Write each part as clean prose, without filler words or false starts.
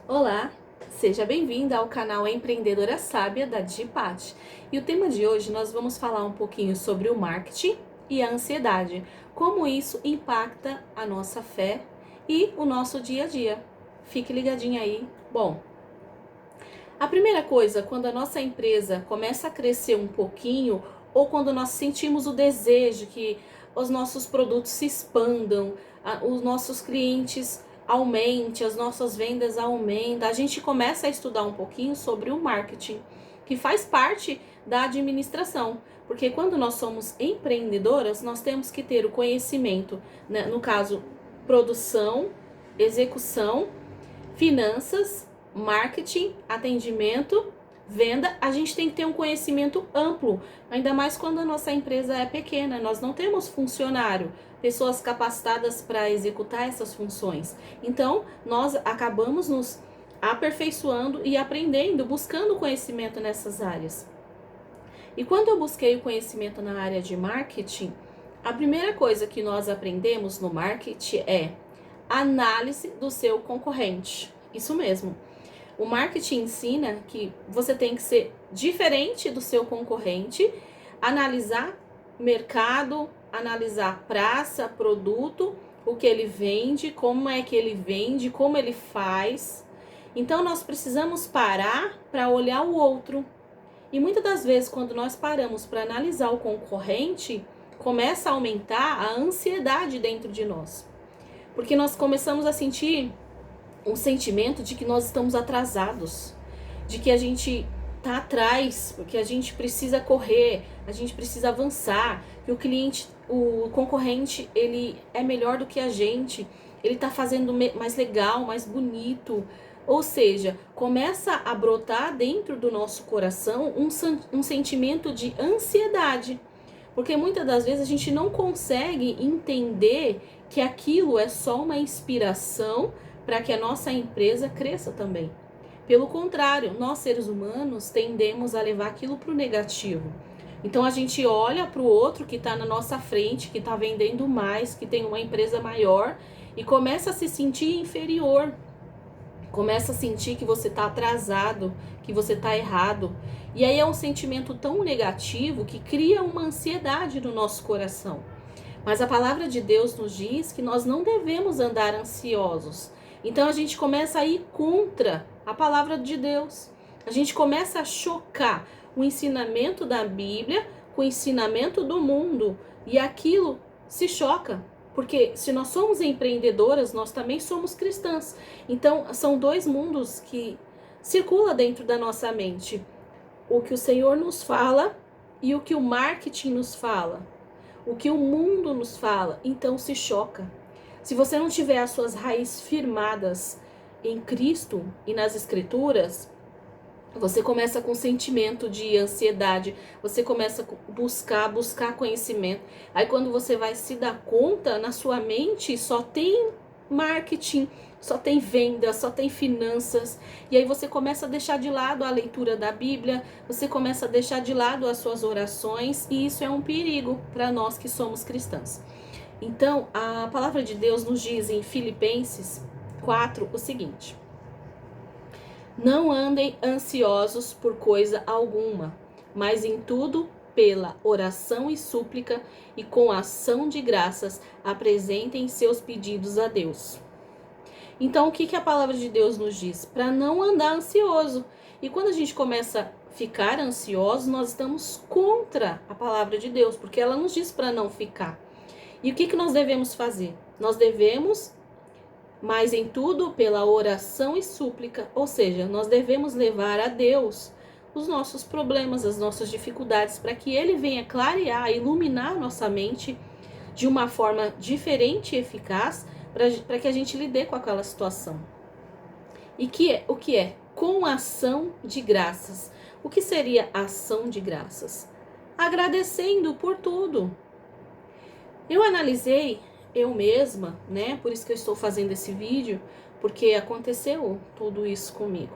Olá, seja bem-vinda ao canal Empreendedora Sábia da Dipat. E o tema de hoje nós vamos falar um pouquinho sobre o marketing e a ansiedade, como isso impacta a nossa fé e o nosso dia a dia. Fique ligadinho aí. Bom, a primeira coisa, quando a nossa empresa começa a crescer um pouquinho, ou quando nós sentimos o desejo que os nossos produtos se expandam, os nossos clientes aumentem, as nossas vendas aumentem, a gente começa a estudar um pouquinho sobre o marketing, que faz parte da administração. Porque quando nós somos empreendedoras, nós temos que ter o conhecimento, né? No caso, produção, execução, finanças, marketing, atendimento, venda. A gente tem que ter um conhecimento amplo, ainda mais quando a nossa empresa é pequena, nós não temos funcionário, pessoas capacitadas para executar essas funções. Então, nós acabamos nos aperfeiçoando e aprendendo, buscando conhecimento nessas áreas. E quando eu busquei o conhecimento na área de marketing, a primeira coisa que nós aprendemos no marketing é análise do seu concorrente. Isso mesmo. O marketing ensina que você tem que ser diferente do seu concorrente, analisar mercado, analisar praça, produto, o que ele vende, como é que ele vende, como ele faz. Então nós precisamos parar para olhar o outro. E muitas das vezes, quando nós paramos para analisar o concorrente, começa a aumentar a ansiedade dentro de nós. Porque nós começamos a sentir um sentimento de que nós estamos atrasados, de que a gente está atrás, porque a gente precisa correr, a gente precisa avançar, que o concorrente, ele é melhor do que a gente, ele está fazendo mais legal, mais bonito. Ou seja, começa a brotar dentro do nosso coração um sentimento de ansiedade. Porque muitas das vezes a gente não consegue entender que aquilo é só uma inspiração para que a nossa empresa cresça também. Pelo contrário, nós seres humanos tendemos a levar aquilo para o negativo. Então a gente olha para o outro que está na nossa frente, que está vendendo mais, que tem uma empresa maior e começa a se sentir inferior. Começa a sentir que você está atrasado, que você está errado. E aí é um sentimento tão negativo que cria uma ansiedade no nosso coração. Mas a palavra de Deus nos diz que nós não devemos andar ansiosos. Então a gente começa a ir contra a palavra de Deus. A gente começa a chocar o ensinamento da Bíblia com o ensinamento do mundo. E aquilo se choca. Porque se nós somos empreendedoras, nós também somos cristãs. Então, são dois mundos que circulam dentro da nossa mente. O que o Senhor nos fala e o que o marketing nos fala. O que o mundo nos fala. Então, se choca. Se você não tiver as suas raízes firmadas em Cristo e nas Escrituras, você começa com sentimento de ansiedade, você começa a buscar conhecimento. Aí quando você vai se dar conta, na sua mente só tem marketing, só tem venda, só tem finanças. E aí você começa a deixar de lado a leitura da Bíblia, você começa a deixar de lado as suas orações, e isso é um perigo para nós que somos cristãs. Então, a palavra de Deus nos diz em Filipenses 4 o seguinte: não andem ansiosos por coisa alguma, mas em tudo, pela oração e súplica e com ação de graças, apresentem seus pedidos a Deus. Então, o que a palavra de Deus nos diz? Para não andar ansioso. E quando a gente começa a ficar ansioso, nós estamos contra a palavra de Deus, porque ela nos diz para não ficar. E o que nós devemos fazer? Nós devemos, mas em tudo pela oração e súplica, ou seja, nós devemos levar a Deus os nossos problemas, as nossas dificuldades, para que Ele venha clarear, iluminar nossa mente de uma forma diferente e eficaz, para que a gente lide com aquela situação. E o que é? Com ação de graças. O que seria ação de graças? Agradecendo por tudo. Eu analisei eu mesma, né? Por isso que eu estou fazendo esse vídeo, porque aconteceu tudo isso comigo.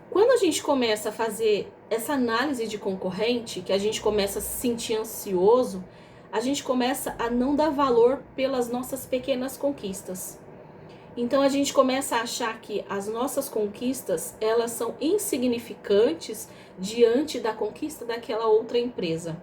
Quando a gente começa a fazer essa análise de concorrente, que a gente começa a se sentir ansioso, a gente começa a não dar valor pelas nossas pequenas conquistas. Então a gente começa a achar que as nossas conquistas, elas são insignificantes diante da conquista daquela outra empresa.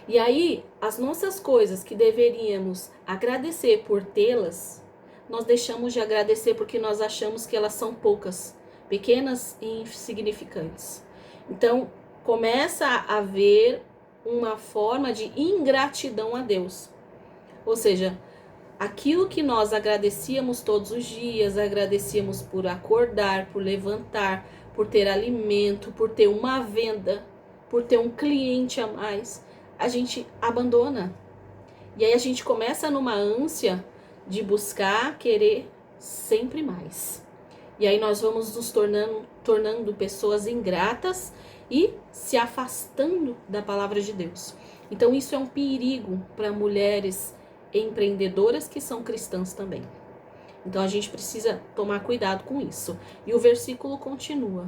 E aí, as nossas coisas que deveríamos agradecer por tê-las, nós deixamos de agradecer porque nós achamos que elas são poucas, pequenas e insignificantes. Então, começa a haver uma forma de ingratidão a Deus. Ou seja, aquilo que nós agradecíamos todos os dias, agradecíamos por acordar, por levantar, por ter alimento, por ter uma venda, por ter um cliente a mais, a gente abandona. E aí a gente começa numa ânsia de buscar, querer sempre mais. E aí nós vamos nos tornando pessoas ingratas e se afastando da palavra de Deus. Então isso é um perigo para mulheres empreendedoras que são cristãs também. Então a gente precisa tomar cuidado com isso. E o versículo continua: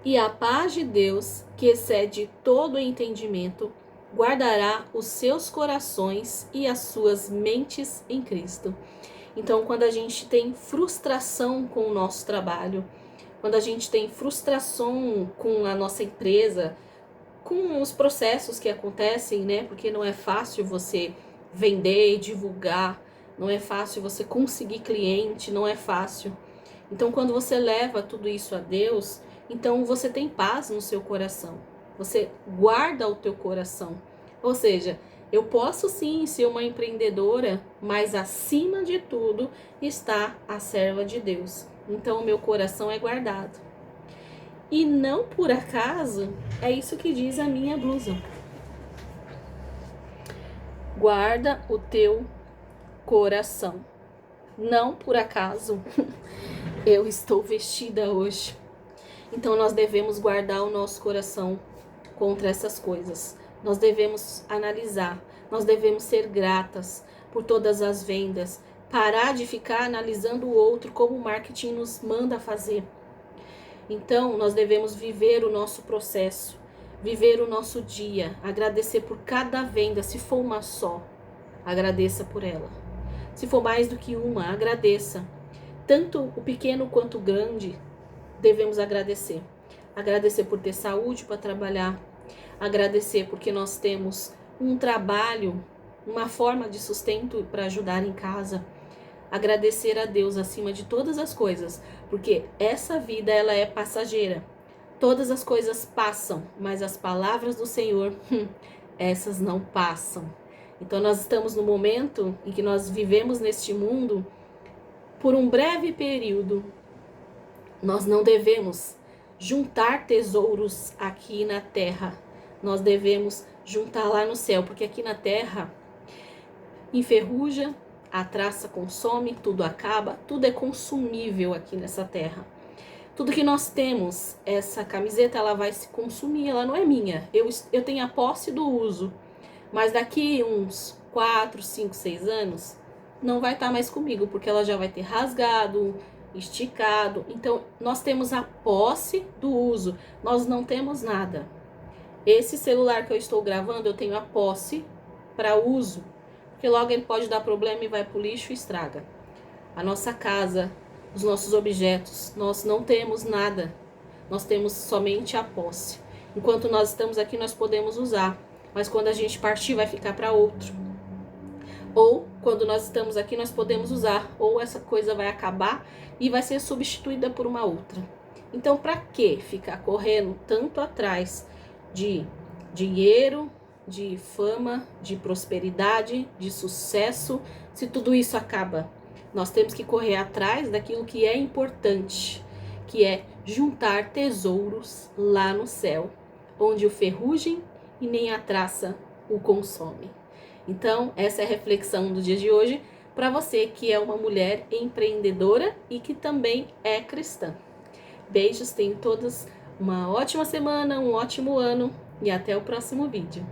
e a paz de Deus, que excede todo o entendimento, guardará os seus corações e as suas mentes em Cristo. Então, quando a gente tem frustração com o nosso trabalho, quando a gente tem frustração com a nossa empresa, com os processos que acontecem, né? Porque não é fácil você vender e divulgar, não é fácil você conseguir cliente, não é fácil. Então, quando você leva tudo isso a Deus, então você tem paz no seu coração. Você guarda o teu coração. Ou seja, eu posso sim ser uma empreendedora, mas acima de tudo está a serva de Deus. Então o meu coração é guardado. E não por acaso, é isso que diz a minha blusa. Guarda o teu coração. Não por acaso eu estou vestida hoje. Então nós devemos guardar o nosso coração contra essas coisas. Nós devemos analisar, nós devemos ser gratas por todas as vendas, parar de ficar analisando o outro como o marketing nos manda fazer. Então nós devemos viver o nosso processo, viver o nosso dia, agradecer por cada venda, se for uma só, agradeça por ela. Se for mais do que uma, agradeça. Tanto o pequeno quanto o grande, devemos agradecer. Agradecer por ter saúde para trabalhar. Agradecer porque nós temos um trabalho, uma forma de sustento para ajudar em casa. Agradecer a Deus acima de todas as coisas, porque essa vida ela é passageira. Todas as coisas passam, mas as palavras do Senhor, essas não passam. Então nós estamos no momento em que nós vivemos neste mundo por um breve período. Nós não devemos juntar tesouros aqui na terra. Nós devemos juntar lá no céu, porque aqui na terra enferruja, a traça consome, tudo acaba, tudo é consumível aqui nessa terra. Tudo que nós temos, essa camiseta, ela vai se consumir, ela não é minha. Eu tenho a posse do uso, mas daqui uns 4, 5, 6 anos, não vai estar mais comigo, porque ela já vai ter rasgado, esticado. Então, nós temos a posse do uso, nós não temos nada. Esse celular que eu estou gravando, eu tenho a posse para uso, porque logo ele pode dar problema e vai para o lixo e estraga. A nossa casa, os nossos objetos, nós não temos nada, nós temos somente a posse. Enquanto nós estamos aqui, nós podemos usar, mas quando a gente partir, vai ficar para outro. Ou, quando nós estamos aqui, nós podemos usar, ou essa coisa vai acabar e vai ser substituída por uma outra. Então, para que ficar correndo tanto atrás de dinheiro, de fama, de prosperidade, de sucesso, se tudo isso acaba? Nós temos que correr atrás daquilo que é importante, que é juntar tesouros lá no céu, onde o ferrugem e nem a traça o consome. Então, essa é a reflexão do dia de hoje para você que é uma mulher empreendedora e que também é cristã. Beijos, tenham todas uma ótima semana, um ótimo ano e até o próximo vídeo.